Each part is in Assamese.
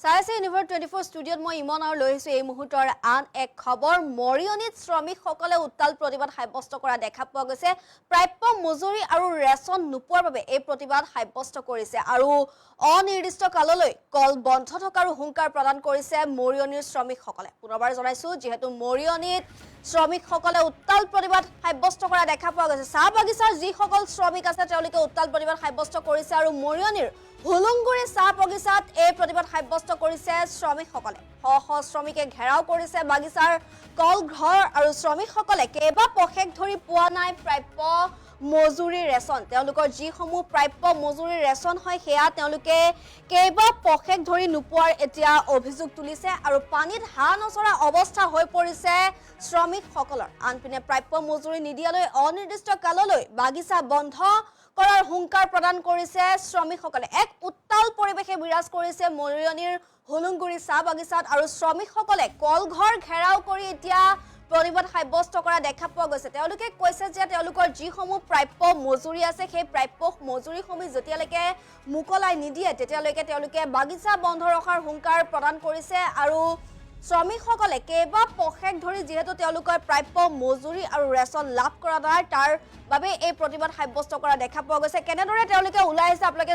চাইছে ইউনিভাৰ্ছ 24 ষ্টুডিঅ'ত মই ইমন আৰু লৈ আহিছোঁ এই মুহূৰ্তৰ আন এক খবৰ। মৰিয়নিত শ্ৰমিকসকলে উত্তাল প্ৰতিবাদ সাব্যস্ত কৰা দেখা পোৱা গৈছে। প্ৰাপ্য মজুৰি আৰু ৰেচন নোপোৱাৰ বাবে এই প্ৰতিবাদ সাব্যস্ত কৰিছে আৰু অনিৰ্দিষ্ট কাললৈ কল বন্ধ থকাৰ হুংকাৰ প্ৰদান কৰিছে মৰিয়নিৰ শ্ৰমিকসকলে। পুনৰবাৰ জনাইছোঁ, যিহেতু মৰিয়নিত শ্ৰমিকসকলে উত্তাল প্ৰতিবাদ সাব্যস্ত কৰা দেখা পোৱা গৈছে। চাহ বাগিচাৰ যিসকল শ্ৰমিক আছে তেওঁলোকে উত্তাল প্ৰতিবাদ সাব্যস্ত কৰিছে আৰু মৰিয়নিৰ হুলুংগুৰি চাহ বাগিচাত এই প্ৰতিবাদ সাব্যস্ত কৰিছে শ্ৰমিকসকলে। শ শ্ৰমিকে ঘেৰাও কৰিছে বাগিচাৰ কলঘৰ আৰু শ্ৰমিকসকলে কেইবা পষেক ধৰি পোৱা নাই প্ৰাপ্য মজুৰি ৰেচন। তেওঁলোকৰ যিসমূহ প্ৰাপ্য মজুৰি ৰেচন হয় সেয়া তেওঁলোকে কেইবা পষেক ধৰি নোপোৱাৰ এতিয়া অভিযোগ তুলিছে আৰু পানীত হাঁহ নচৰা অৱস্থা হৈ পৰিছে শ্ৰমিকসকলৰ। আনপিনে প্ৰাপ্য মজুৰি নিদিয়ালৈ অনিৰ্দিষ্ট কাললৈ বাগিচা বন্ধ কৰাৰ হুংকাৰ প্ৰদান কৰিছে শ্ৰমিকসকলে। এক উত্তাল পৰিৱেশে বিৰাজ কৰিছে মৰিয়নিৰ হুলুংগুৰি চাহ বাগিচাত আৰু শ্ৰমিকসকলে কলঘৰ ঘেৰাও কৰি এতিয়া প্ৰতিবাদ সাব্যস্ত কৰা দেখা পোৱা গৈছে। তেওঁলোকে কৈছে যে তেওঁলোকৰ যিসমূহ প্ৰাপ্য মজুৰি আছে সেই প্ৰাপ্য মজুৰিসমূহ যেতিয়ালৈকে মোকলাই নিদিয়ে তেতিয়ালৈকে তেওঁলোকে বাগিচা বন্ধ ৰখাৰ হুংকাৰ প্ৰদান কৰিছে আৰু শ্ৰমিকসকলে কেইবা পষেক ধৰি যিহেতু তেওঁলোকৰ প্ৰাপ্য মজুৰি আৰু ৰেচন লাভ কৰা নাই তাৰ বাবে এই প্ৰতিবাদ সাব্যস্ত কৰা দেখা পোৱা গৈছে। কেনেদৰে তেওঁলোকে ওলাই আহিছে আপোনালোকে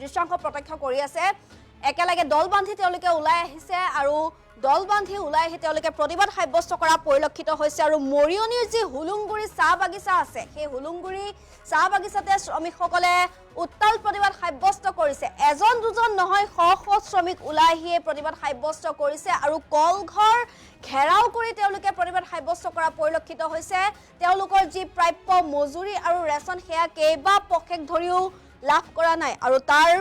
দৃশ্যাংশ প্ৰত্যক্ষ কৰি আছে। একেলগে দল বান্ধি তেওঁলোকে ওলাই আহিছে আৰু দল বান্ধি ওলাই আহি তেওঁলোকে প্ৰতিবাদ সাব্যস্ত কৰা পৰিলক্ষিত হৈছে আৰু মৰিয়নিৰ যি হুলুংগুৰি চাহ বাগিচা আছে সেই হুলুংগুৰি চাহ বাগিচাতে শ্ৰমিকসকলে উত্তাল প্ৰতিবাদ সাব্যস্ত কৰিছে। এজন দুজন নহয় শ শ্ৰমিক ওলাই আহি এই প্ৰতিবাদ সাব্যস্ত কৰিছে আৰু কলঘৰ ঘেৰাও কৰি তেওঁলোকে প্ৰতিবাদ সাব্যস্ত কৰা পৰিলক্ষিত হৈছে। তেওঁলোকৰ যি প্ৰাপ্য মজুৰি আৰু ৰেচন সেয়া কেইবা পষেক ধৰিও লাভ কৰা নাই আৰু তাৰ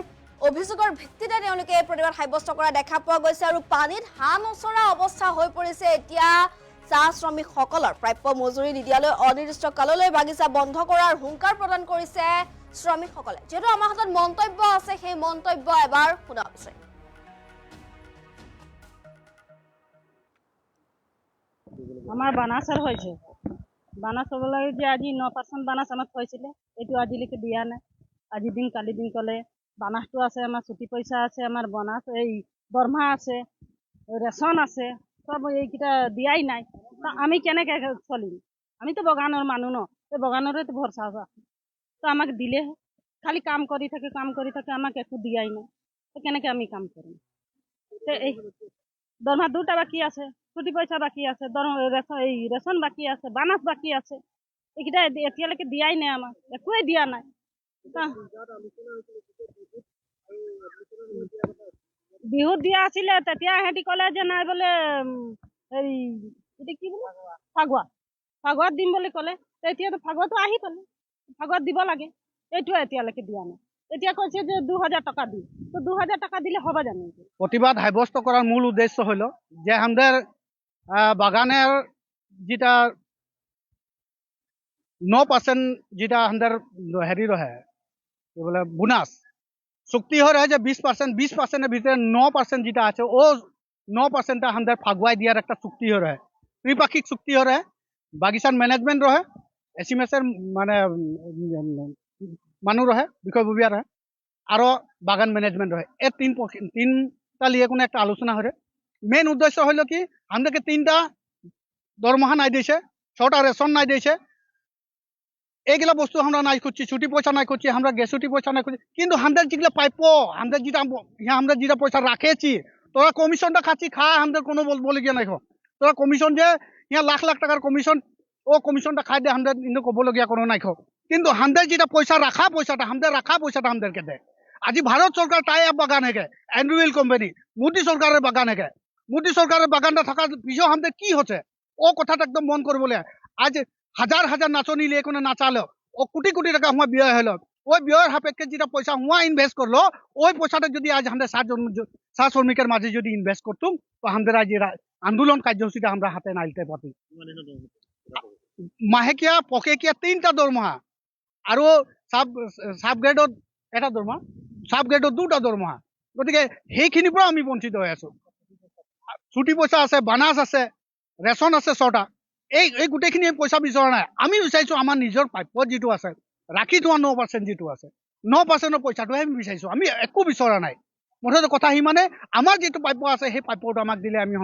অভিযোগৰ ভিত্তিতে তেওঁলোকে এই প্ৰতিবাদ সাব্যস্ত কৰা দেখা পোৱা গৈছে আৰু পানীত হাঁহ নচৰা অৱস্থা হৈ পৰিছে এতিয়া চাহ শ্ৰমিকসকলৰ। প্ৰাপ্য মজুৰি নিদিয়ালৈ অনিৰ্দিষ্ট কাললৈ বাগিচা বন্ধ কৰাৰ হুংকাৰ প্ৰদান কৰিছে শ্ৰমিকসকলে। যিহেতু আমাৰ হাতত মন্তব্য আছে সেই মন্তব্য এবাৰ শুনা হৈছে। আমার বানাসের হয়েছে, বানাস হব লাগে যে আজি 9% বানাস আমাক থৈছিলে, এইটো আজিলৈকে দিয়া নাই। আজি দিন কালি দিন কলে বানাসটো আছে, আমার ছুটি পয়সা আছে, আমার বানাস এই দৰমহা আছে, রেশন আছে, সব এইকেইটা দিয়াই নাই। তো আমি কেনেকে চলিম? আমি তো বাগানৰ মানুহ ন, এই বাগানৰে তো ভৰসা আছে। তো আমাক দিলে খালি কাম কৰি থাকে আমাক একো দিয়াই নাই। তো কেনেকে আমি কাম কৰিম? তো এই দৰমহা দুটা বাকি আছে, ছুটি পইচা বাকি আছে, এই রেশন বাকি আছে, বানাস বাকি আছে, এইকেইটা এতিয়ালৈকে দিয়াই নাই, আমাক একোৱে দিয়া নাই। বিহুত দিয়া আছিলে, তেতিয়া সিহঁতি ক'লে যে নাই বোলে হেৰি এইটো কি বোলে ফাগুৱাত দিম বুলি ক'লে। এতিয়াতো ফাগুৱাটো আহি গ'লে, ফাগুৱাত দিব লাগে, এইটো এতিয়ালৈকে দিয়া নাই। এতিয়া কৈছে যে 2000 টাকা দিম, তো 2000 টাকা দিলে হবে জানো? প্রতিবাদ সাব্যস্ত করার মূল উদ্দেশ্য হলো যে আমাদের বাগানের যেটা 9% যেটা আমাদের হেরি রহে কি বলে বোনাস চুক্তি হয়ে রহে যে 20%-20%-এর ভিতরে 9% যেটা আছে ও 9% আমাদের ফাগুয়ায় দেওয়ার একটা চুক্তি হয়ে রহে, ত্রিপাক্ষিক চুক্তি হয়ে রহে। বাগিচার ম্যানেজমেন্ট রহে, এসএমএসের মানে মানুষ রহে, বিষয়ববীয়া রহে, আরো বাগান ম্যানেজমেন্ট রহে। এই তিনটা নিয়ে কোনো একটা আলোচনা হয়ে। মেন উদ্দেশ্য হলো কি আমাদেরকে 3টা দরমহা নাই দিয়েছে, 6টা রেশন নাই দিয়েছে, এইগুলা বস্তু আমরা নাই করছি, ছুটি পয়সা নাই করছি, আমরা গ্যাসুটি পয়সা নাই করছি। কিন্তু আমাদের যেগুলো পাইপ আমাদের যেটা আমরা যেটা পয়সা রাখেছি, তোরা কমিশনটা খাচ্ছি, খা, আমাদের কোনো বলে গিয়ে নাই। তোরা কমিশন যে ইয়া লাখ লাখ টাকার কমিশন, ও কমিশনটা খাই দিয়ে আমাদের কিন্তু কবলগিয়া কোনো নাই। কিন্তু আমাদের যেটা পয়সা রাখা পয়সাটা আমাদেরকে দেয়। আজি ভারত সরকার টাই আপ বাগান হেগে, অ্যান্ড্রুইল কোম্পানি, মোদী সরকারের বাগান হেগে। মোদী সরকারের বাগানটা থাকার পিছনে আমাদের কি হচ্ছে ও কথাটা একদম মন করে বলে। আজ হাজার হাজার নাচনি নিয়ে কোনো নাচালো, ও কোটি কোটি টাকা হুয়া ব্যয় হলো, ওই ব্যয়ের সাপেক্ষে যেটা পয়সা হুয়া ইনভেস্ট করলো, ওই পয়সাটা যদি আজ আমাদের চাহ শ্রমিকের মাঝে যদি ইনভেস্ট করতুম তো আমাদের আজ আন্দোলন কার্যসূচীটা আমরা হাতে না নিতে পারতাম। মাহেকীয়া পষেকীয়া 3টা দৰমহা আৰু সাব গ্ৰেডত এটা দৰমহা, সাব গ্ৰেডত 2টা দৰমহা। গতিকে সেইখিনিৰ পৰা আমি বঞ্চিত হৈ আছো। ছুটি পইচা আছে, বানাস আছে, ৰেচন আছে 6টা, এই গোটেইখিনি পইচা বিচৰা নাই। আমি বিচাৰিছো আমাৰ নিজৰ প্ৰাপ্য যিটো আছে ৰাখি থোৱা 9% যিটো আছে 9%ৰ পইচাটোহে আমি বিচাৰিছো, আমি একো বিচৰা নাই। মুঠতে কথা সিমানে আমাৰ যিটো প্ৰাপ্য আছে সেই প্ৰাপ্যটো আমাক দিলে আমি